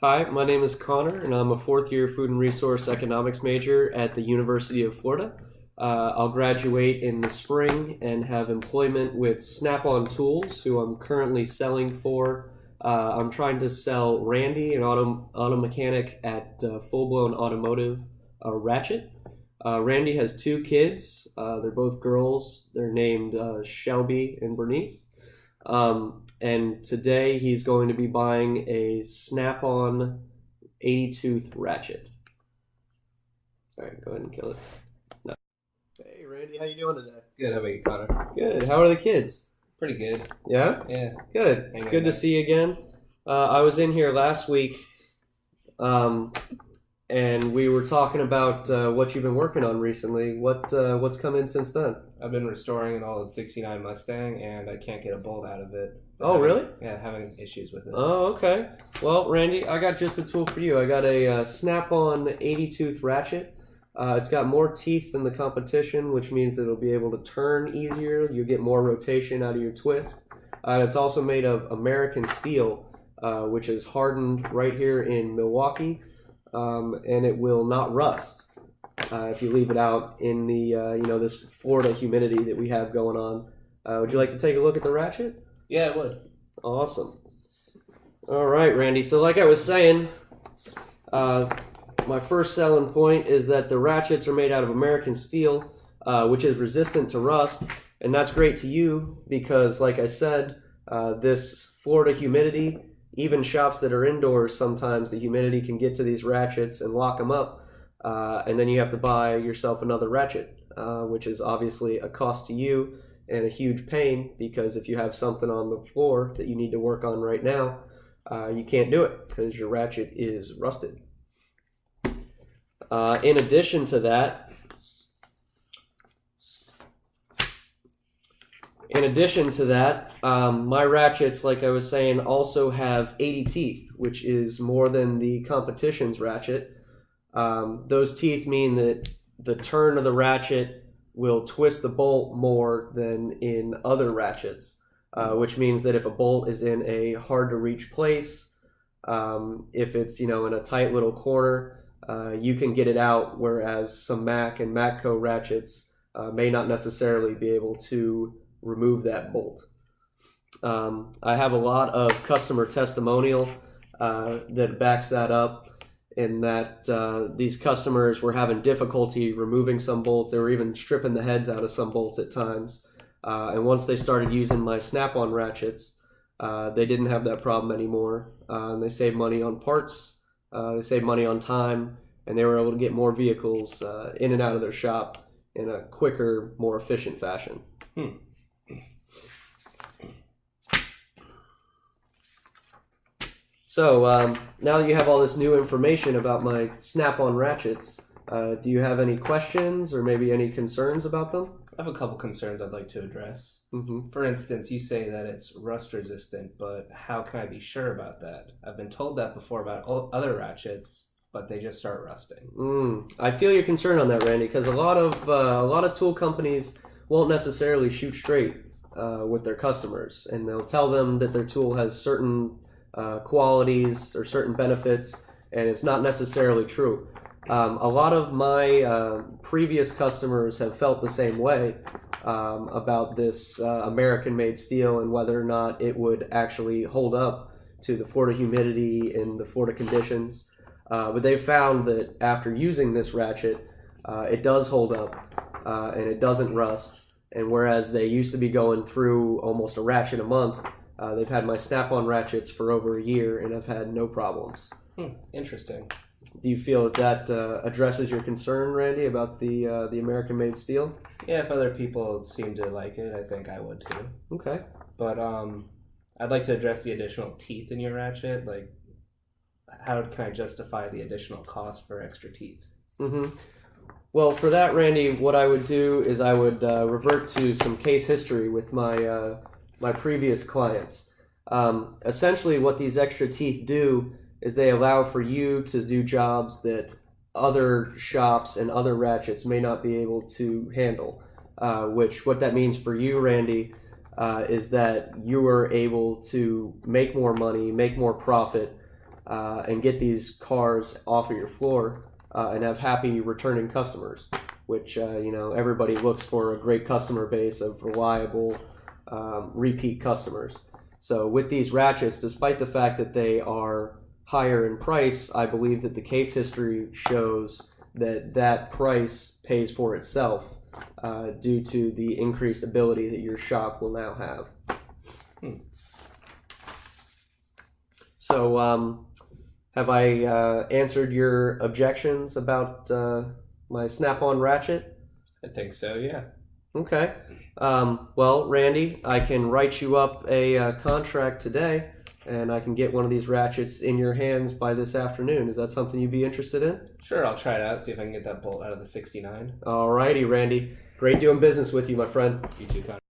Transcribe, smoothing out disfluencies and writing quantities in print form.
Hi, my name is Connor, and I'm a fourth year food and resource economics major at the University of Florida. I'll graduate in the spring and have employment with Snap On Tools, who I'm currently selling for. I'm trying to sell Randy, an auto mechanic at Full Blown Automotive Ratchet. Randy has two kids. They're both girls. They're named Shelby and Bernice. And today he's going to be buying a Snap-on 80 tooth ratchet. All right, go ahead and kill it. No. Hey, Randy, how you doing today? Good, how about you, Connor? Good. How are the kids? Pretty good. Yeah? Yeah. Good. It's good to see you again. I was in here last week, and we were talking about what you've been working on recently. What's come in since then? I've been restoring an old 69 Mustang, and I can't get a bolt out of it. Oh, really? Yeah, having issues with it. Oh, okay. Well, Randy, I got just the tool for you. I got a Snap-on 80 tooth ratchet. It's got more teeth than the competition, which means that it'll be able to turn easier. You get more rotation out of your twist. It's also made of American steel, which is hardened right here in Milwaukee, and it will not rust if you leave it out in the this Florida humidity that we have going on. Would you like to take a look at the ratchet? Yeah, it would. Awesome. All right, Randy. So like I was saying, my first selling point is that the ratchets are made out of American steel, which is resistant to rust. And that's great to you because, like I said, this Florida humidity, even shops that are indoors, sometimes the humidity can get to these ratchets and lock them up. And then you have to buy yourself another ratchet, which is obviously a cost to you and a huge pain because if you have something on the floor that you need to work on right now, you can't do it because your ratchet is rusted. In addition to that, my ratchets, like I was saying, also have 80 teeth, which is more than the competition's ratchet. Those teeth mean that the turn of the ratchet will twist the bolt more than in other ratchets, which means that if a bolt is in a hard to reach place, if it's in a tight little corner, you can get it out, whereas some Mac and Matco ratchets may not necessarily be able to remove that bolt. I have a lot of customer testimonial that backs that up, in that these customers were having difficulty removing some bolts. They were even stripping the heads out of some bolts at times. And once they started using my Snap-on ratchets, they didn't have that problem anymore. And they saved money on parts, they saved money on time, and they were able to get more vehicles in and out of their shop in a quicker, more efficient fashion. So now that you have all this new information about my Snap-on ratchets, do you have any questions or maybe any concerns about them? I have a couple concerns I'd like to address. Mm-hmm. For instance, you say that it's rust resistant, but how can I be sure about that? I've been told that before about other ratchets, but they just start rusting. I feel your concern on that, Randy, because a lot of tool companies won't necessarily shoot straight with their customers, and they'll tell them that their tool has certain qualities or certain benefits, and it's not necessarily true. A lot of my previous customers have felt the same way about this American-made steel and whether or not it would actually hold up to the Florida humidity and the Florida conditions. But they found that after using this ratchet, it does hold up and it doesn't rust. And whereas they used to be going through almost a ratchet a month, they've had my Snap-on ratchets for over a year and have had no problems. Interesting. Do you feel that addresses your concern, Randy, about the American-made steel? Yeah, if other people seem to like it, I think I would too. Okay. But I'd like to address the additional teeth in your ratchet. Like, how can I justify the additional cost for extra teeth? Mm-hmm. Well, for that, Randy, what I would do is I would revert to some case history with my my previous clients. Essentially, what these extra teeth do is they allow for you to do jobs that other shops and other ratchets may not be able to handle. What that means for you, Randy, is that you are able to make more money, make more profit, and get these cars off of your floor and have happy returning customers, which everybody looks for a great customer base of reliable repeat customers. So with these ratchets, despite the fact that they are higher in price, I believe that the case history shows that price pays for itself due to the increased ability that your shop will now have. So have I answered your objections about my Snap-on ratchet? I think so, yeah. Okay. Well, Randy, I can write you up a contract today, and I can get one of these ratchets in your hands by this afternoon. Is that something you'd be interested in? Sure, I'll try it out, see if I can get that bolt out of the 69. All righty, Randy. Great doing business with you, my friend. You too, Connor.